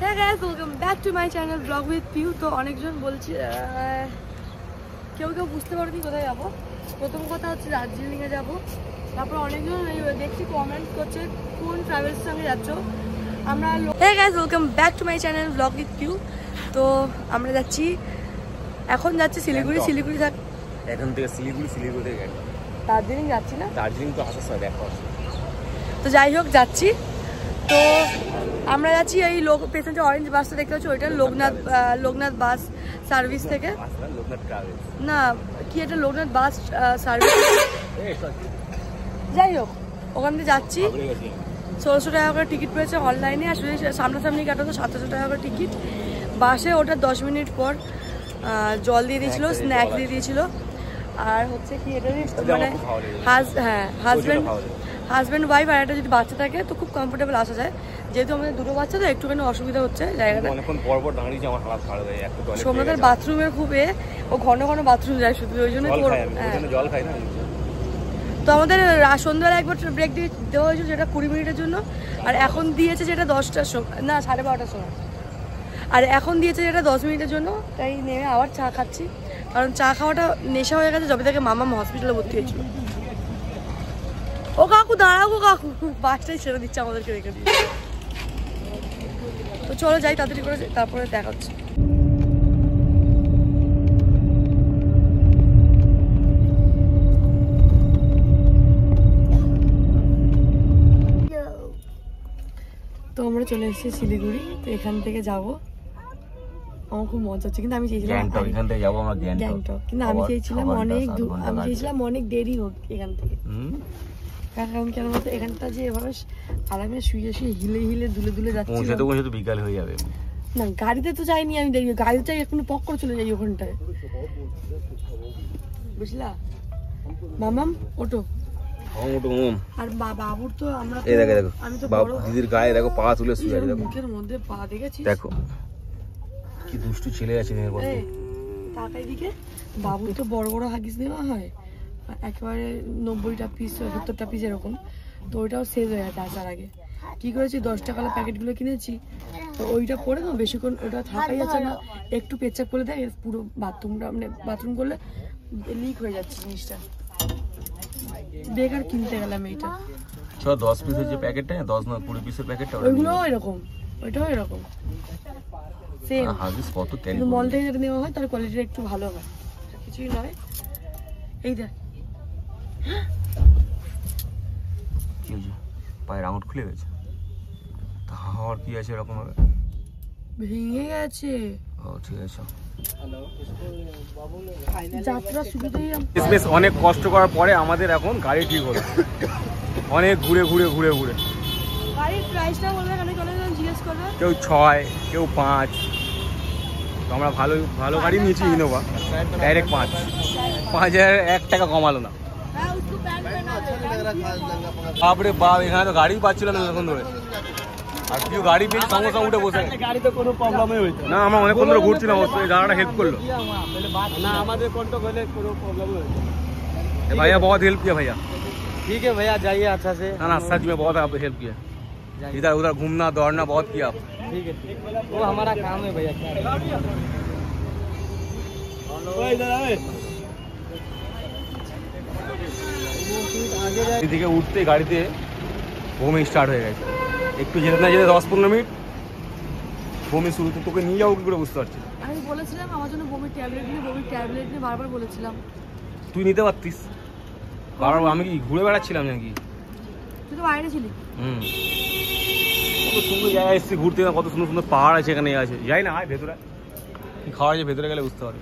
Hey guys, welcome back to my channel Vlog with Piu. তো অনেকজন বলছে কেউ বুঝতে পারেনি কোথায় যাবো। প্রথম কথা হচ্ছে দার্জিলিং এ যাবো। তারপর অনেকজন দেখছি কমেন্ট করছে কোন ট্রাভেলস সঙ্গে যাচ্ছ। আমরা Hey guys, welcome back to my channel Vlog with Piu. তো আমরা যাচ্ছি এখন শিলিগুড়ি এখন থেকে শিলিগুড়ি থেকে দার্জিলিং যাচ্ছি না, দার্জিলিং তো আসার সময় দেখা। তো যাই হোক যাচ্ছি। তো আমরা যাচ্ছি এই পেছনে অরেঞ্জ বাসটা দেখতে পাচ্ছি, ওইটা লোকনাথ বাস সার্ভিস থেকে। না কি এটা লোকনাথ বাস সার্ভিস, যাই হোক ওখান থেকে যাচ্ছি। 1600 টাকা করে টিকিট পেয়েছে অনলাইনে, আর শুধু সামনাসামনি কাটাতো 700 টাকা করে টিকিট। বাসে ওটা 10 মিনিট পর জল দিয়ে দিয়েছিল, স্ন্যাক দিয়ে দিয়েছিল। আর হচ্ছে কি এটা মানে হাজব্যান্ড ওয়াইফ আর একটা যদি বাচ্চা থাকে তো খুব কমফোর্টেবল আসা যায়। যেহেতু আমাদের দুটো বাচ্চা তো একটুখানি অসুবিধা হচ্ছে জায়গাটা। সোমনাথের বাথরুমের খুব ও ঘন ঘন বাথরুম যায় শুধু, ওই জন্য জল খাই না। তো আমাদের সন্ধ্যাবেলা একবার ব্রেক দেওয়া হয়েছিল যেটা 20 মিনিটের জন্য, আর এখন দিয়েছে যেটা 10টার সময়, না 12:30টার সময়, আর এখন দিয়েছে যেটা 10 মিনিটের জন্য। তাই নেমে আবার চা খাচ্ছি, কারণ চা খাওয়াটা নেশা হয়ে গেছে যবে থেকে মামা হসপিটালে ভর্তি হয়েছিল। ও কাকু দাঁড়াও গো কাকু, বাসটাই ছেড়ে দিচ্ছে আমাদেরকে রেখে দিয়ে। তো চলো যাই তাড়াতাড়ি করে, তারপরে দেখা হচ্ছে। তো আমরা চলে এসেছি শিলিগুড়ি। তো এখান থেকে যাবো, আমার খুব মজা হচ্ছে। কিন্তু আমি চেয়েছিলাম কিন্তু আমি চেয়েছিলাম অনেক দেরি হোক এখান থেকে, কারণ কেন বলতো এখানটা যে এভাবে আরামে শুয়ে হিলে দুলে যাচ্ছি, বিকাল হয়ে যাবে না। গাড়িতে তো যাইনি আমি, দেখি গাড়িতে চাই এখন পক করে চলে যাই ওখানটায়, বুঝলা মামাম ওটো। আর বাবুর তো আমরা আমি তো দিদির গায়ে দেখো পা তুলে শুয়ে আছে, দেখো মুখের মধ্যে পা দেখেছি, দেখো কি দুষ্টু ছেলে আছে। তাকাই দিকে বাবুর তো বড় বড় হাগিস দেওয়া হয় একেবারে 90টা পিস 70টা পিস এরকম। তো ওইটাও শেষ হয়ে গেছে আসার আগে। কি করেছি 10 টাকার প্যাকেটগুলো কিনেছি, তো ওইটা পরে তো বেশিক্ষণ ওটা থাকাই যাচ্ছে না। একটু পেচ্ছাপ করে দেয় পুরো বাথরুমটা, মানে বাথরুম করলে লিক হয়ে যাচ্ছে জিনিসটা। বেকার কিনতে গেলাম এইটা। 10 পিসের যে প্যাকেটটা, 10 না 20 পিসের প্যাকেটটা, ওইগুলো এরকম, ওইটাও এরকম সেম। কত কিন্তু মল থেকে যেটা নেওয়া হয় তার কোয়ালিটিটা একটু ভালো হয়, কিছুই নয়। এই দেখ পায়ের আঙুল খুলে গেছে, হাওয়ার কি আছে এরকম ভাবে ভেঙে গেছে। ও ঠিক আছে, যাত্রা শুরুতেই বেশ অনেক কষ্ট করার পরে আমাদের এখন গাড়ি ঠিক হলো। অনেক ঘুরে গাড়ির প্রাইসটা বলবে, কেন জিজ্ঞেস করবে। কেউ 6 কেউ 5। তো আমরা ভালো গাড়ি নিয়েছি ইনোভা, ডাইরেক্ট 5,000 1 টাকা কমালো না। বাপরে বাপ, এখানে তো গাড়ি পাচ্ছিল না এখন ধরে, আর কেউ গাড়ি পেয়ে সঙ্গে সঙ্গে উঠে বসে। গাড়ি তো কোনো প্রবলেমই হইতো না, আমরা অনেকক্ষণ ধরে ঘুরছিলাম, দাদাটা হেল্প করলো না, আমাদের কন্ট্যাক্ট হলে কোনো प्रॉब्लम नहीं। भैया बहुत हेल्प किया भैया। ठीक है भैया, जाइए अच्छा से। ना सच में बहुत आप हेल्प किया, इधर उधर घूमना दौड़ना बहुत किया आप। ठीक है, वो हमारा काम है भैया। এদিকে উঠতে গাড়িতে বমি স্টার্ট হয়ে গেছে, একটু যেতে না যেতে 10-15 মিনিট বমি শুরু। তো তোকে নিয়ে যাবো কি করে বুঝতে পারছি। আমি বলেছিলাম আমার জন্য বমির ট্যাবলেট নিয়ে বারবার বলেছিলাম, তুই নিতে পারতিস বারবার। আমি কি ঘুরে বেড়াচ্ছিলাম নাকি? তুই তো বাইরে ছিলি। কত সুন্দর জায়গায় এসেছি ঘুরতে, কত সুন্দর সুন্দর পাহাড় আছে এখানে আছে। যাই না, ভেতরে কি খাওয়া যায়, ভেতরে গেলে বুঝতে পারবে।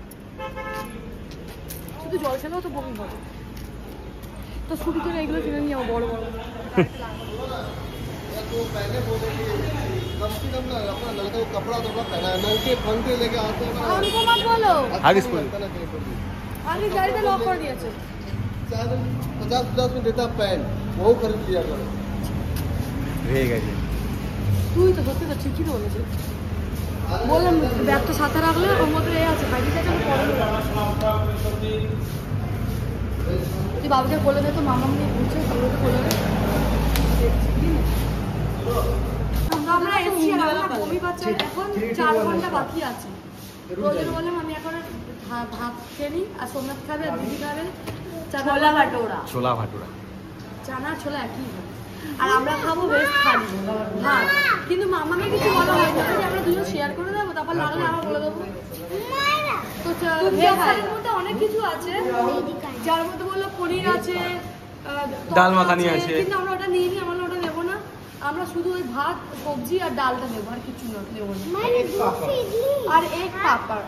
শুধু জল খেলেও তো বমি হবে। তো স্কুটি করে এগুলো কিনে নিয়ে যাবো বড় বড়। আগে গাড়িতে লক করে দিয়েছে। 50 में देता पैन, वो खरीद लिया करो। তুই তো সত্যি তো ঠিকই তো বলেছিস। বললাম ব্যাগটা সাথে রাখলে ওর মধ্যে আছে বাইরে তুই বাবুকে বলে দে তো, মামা নিয়ে ঘুরছে বাবুকে বলে দে। আমরা এসেছি, বমি আছে এখন 4 ঘন্টা বাকি আছে। প্রয়োজন বললাম আমি এখন ভাত খেয়ে নিই, আর সোমনাথ খাবে, আর দিদি খাবে ছোলা ভাটোরা। ছোলা ভাটোরা, চানা ছোলা একই হয়। আর আমরা খাবো ভেজ থালি ভাত। কিন্তু মামাকে কিছু বলা হয়নি যে আমরা দুজন শেয়ার করে দেবো, তারপর লাগলে আমরা বলে দেবো। তো ভেজ থালির মধ্যে অনেক কিছু আছে, যার মধ্যে বললো পনির আছে, ডাল মাখানি আছে, কিন্তু আমরা ওটা নিয়ে নিই, আমরা ওটা নেবো না। আমরা শুধু ওই ভাত সবজি আর ডালটা নেবো, আর কিছু নেবো না। আর এক পাপড়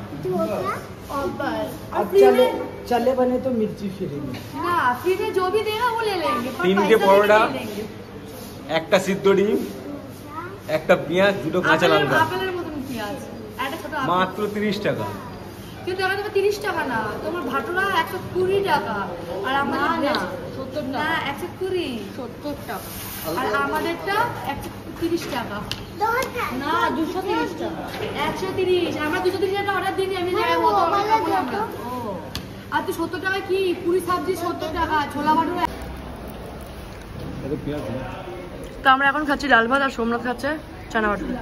चले बने तो मिर्ची फ्री में ना, फ्री में जो भी देगा वो ले लेंगे। 3টে পরোটা, একটা সিদ্ধ ডিম, একটা পেঁয়াজ, 2টো কাঁচা লঙ্কা, আপেলের মতন পেঁয়াজ, একটা ছোট আপেল। মাত্র 30 টাকা। কিন্তু এখানে তোমার 30 টাকা না, তোমার ভাটোরা 120 টাকা, আর আমাদের 70 টাকা। না 120, 70 টাকা। আর আমাদেরটা 130 টাকা না, 230 টাকা। 130, আমরা 230 টাকা অর্ডার দিই, আমি জায়গায় মতো অর্ডার খাবো আমরা। আর তুই 70 টাকা কি পুরি সবজি 70 টাকা, ছোলা ভাটোরা। তো আমরা এখন খাচ্ছি ডাল ভাত, আর সোমনাথ খাচ্ছে চানা ভাটোরা।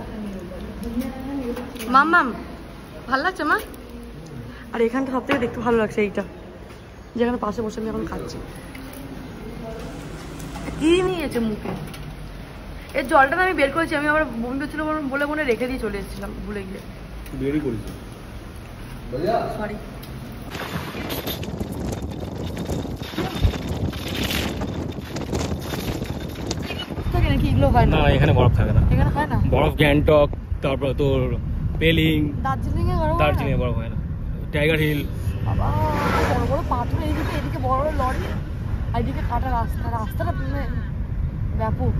মাম ভালো লাগছে মা? আর এখানটা সব থেকে দেখতে ভালো লাগছে এইটা, যেখানে পাশে বসে আমি এখন খাচ্ছি। কি নিয়েছে মুখে? এর জলটা আমি বের করেছি, আমি আবার বমি পেয়েছিল বলে মনে রেখে দিয়ে চলে এসেছিলাম ভুলে গিয়ে। বেরই করেছি, সরি। থাকে নাকি এগুলো হয় না? না এখানে বরফ থাকে না, এখানে হয় না বরফ গ্যাংটক, তারপর তোর পেলিং, দার্জিলিং এ বড় দার্জিলিং এ বরফ হয় না, টাইগার হিল। বাবা বড় বড় পাথর, এদিকে বড় বড় লরি, আর এদিকে কাটা রাস্তাটা মানে ব্যাপক।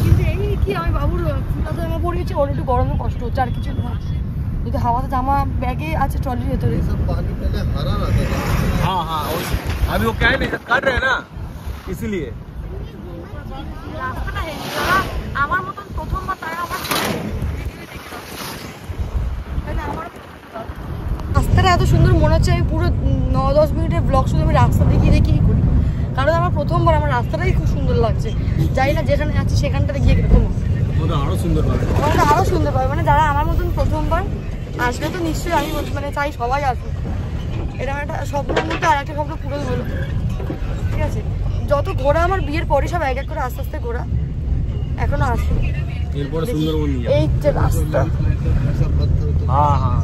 কিন্তু এই কি আমি বাবুর ফুলাতে জামা পরে গেছি, ওর একটু গরমে কষ্ট হচ্ছে, আর কিছু না। যদি হাওয়াতে জামা ব্যাগে আছে ট্রলির ভেতরে। सब पानी पहले हरा रहता था। हाँ हाँ, अभी वो क्या है काट रहे हैं ना, इसीलिए। রাস্তাটা হেভি, যারা আমার মতন প্রথমবার তারা আমার রাস্তাটা এত সুন্দর মনে হচ্ছে আমি পুরো 9-10 মিনিটের ব্লগ শুধু আমি রাস্তা দেখিয়ে করি, কারণ আমার প্রথমবার আমার রাস্তাটাই খুব সুন্দর লাগছে। যাই না যেখানে আছি সেখানটাতে গিয়ে কিরকম আরো সুন্দর পাবে, আরো সুন্দর পাবে। মানে যারা আমার মতন প্রথমবার আসবে তো নিশ্চয়ই আমি মানে চাই সবাই আসবে। এরকম একটা স্বপ্নের মধ্যে আর একটা স্বপ্ন পুরো হলো, ঠিক আছে। যত ঘোরা আমার বিয়ের পরে সব এক এক করে আস্তে আস্তে ঘোরা, এখনো আসবে। এরপরে সুন্দরবন নিয়ে এই যে রাস্তা, सब पत्थर तो हाँ हाँ,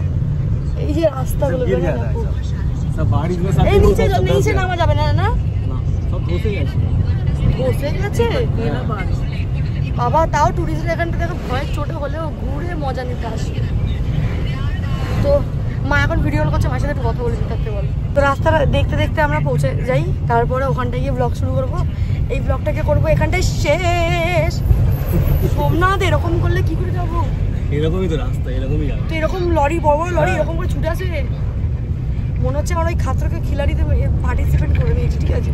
এই যে রাস্তাগুলো गिर जाता है सब बारिश में, सब এই নিচে নামা যাবে না, না सब धोसे गए। বসে গেছে বাবা। তাও টুরিস্ট এখানটা দেখো ভয়ের চোটে হলেও ঘুরে মজা নিতে আসে। তো মা এখন ভিডিও করছে, মায়ের সাথে একটু কথা বলে থাকতে বল। তো রাস্তাটা দেখতে দেখতে আমরা পৌঁছে যাই, তারপরে ওখানটায় গিয়ে ব্লগ শুরু করবো। এই ব্লগটাকে করবো এখানটায় শেষ। সোমনাথ এরকম করলে কি করে যাবো? এরকমই তো রাস্তা, এরকমই যাবে। তো এরকম লরি, বড় বড় লরি এরকম করে ছুটে আসে, মনে হচ্ছে আমার ওই খাতরাকে খিলাড়িতে পার্টিসিপেট করে নিয়েছি, ঠিক আছে।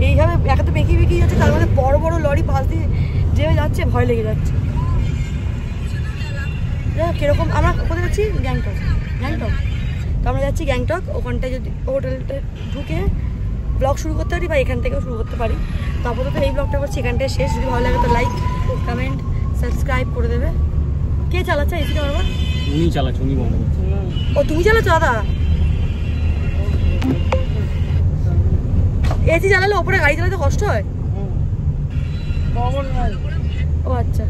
এইভাবে একে তো বেঁকিয়ে বেঁকিয়ে যাচ্ছে, তার মধ্যে বড় বড় লরি পাশ দিয়ে যে যাচ্ছে, ভয় লেগে যাচ্ছে। কিরকম আমরা কোথায় যাচ্ছি? গ্যাংটক। তো আমরা যাচ্ছি গ্যাংটক। ওখানটায় যদি হোটেলটা ঢুকে ব্লগ শুরু করতে পারি বা এখান থেকেও শুরু করতে পারি। তো আপাতত এই ব্লগটা করছি এখানটায় শেষ। যদি ভালো লাগে তো লাইক, কমেন্ট, সাবস্ক্রাইব করে দেবে। কে চালাচ্ছে এসিটা বারবার? উনি চালাচ্ছে, উনি বন্ধ করছে। ও তুমি চালাচ্ছ দাদা? এসি চালালে ওপরে গাড়ি চালাতে কষ্ট হয়? ও আচ্ছা,